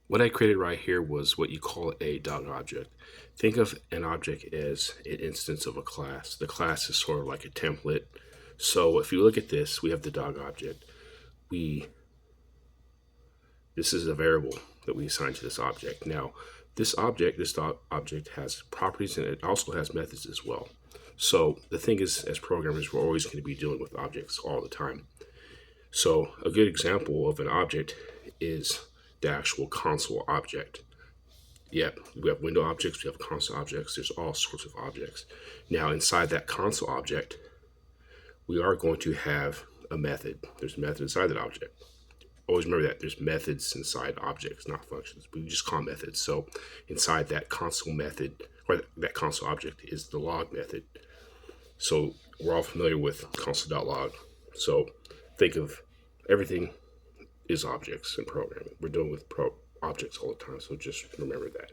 What I created right here was what you call a dog object. Think of an object as an instance of a class. The class is sort of like a template. So if you look at this, we have the dog object. We This is a variable that we assign to this object. Now, this dog object has properties and it also has methods as well. So the thing is, as programmers, we're always going to be dealing with objects all the time. So a good example of an object is the actual console object. Yep, we have window objects, we have console objects, there's all sorts of objects. Now, inside that console object, we are going to have a method. There's a method inside that object. Always remember that there's methods inside objects, not functions. We just call methods. So inside that console method, or that console object, is the log method. So we're all familiar with console.log. So think of everything is objects in programming. We're dealing with objects all the time. So just remember that.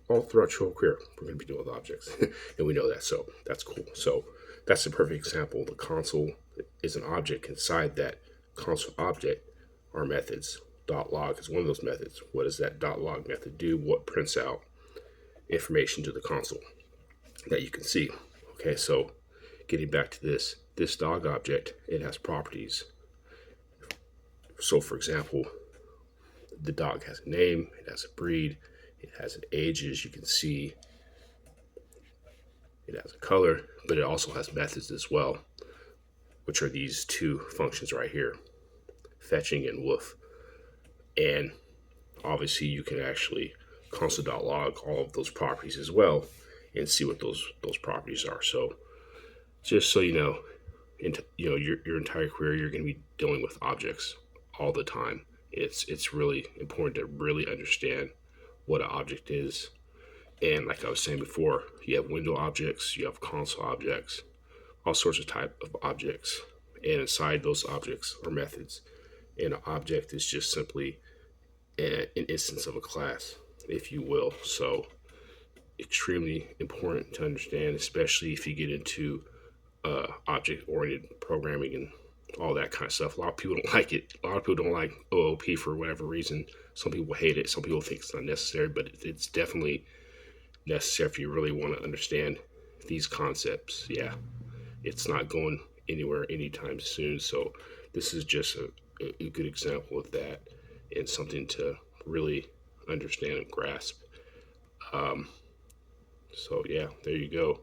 All throughout your whole career, we're going to be dealing with objects. And we know that. So that's cool. So that's a perfect example. The console is an object. Inside that console object are methods. .log is one of those methods. What does that .log method do? What prints out information to the console that you can see. Okay, so getting back to this dog object, it has properties. So for example, the dog has a name, it has a breed, it has an age, as you can see, it has a color, but it also has methods as well, which are these two functions right here, fetching and woof. And obviously you can actually console.log all of those properties as well and see what those properties are. So just so you know, your entire career you're going to be dealing with objects all the time. It's really important to really understand what an object is. And like I was saying before, you have window objects, you have console objects, all sorts of type of objects. And inside those objects are methods. And an object is just simply an instance of a class, if you will. So extremely important to understand, especially if you get into object-oriented programming and all that kind of stuff. A lot of people don't like it. A lot of people don't like OOP for whatever reason. Some people hate it. Some people think it's unnecessary, but it's definitely necessary if you really want to understand these concepts. Yeah, it's not going anywhere anytime soon. So this is just a good example of that and something to really understand and grasp. So yeah, there you go.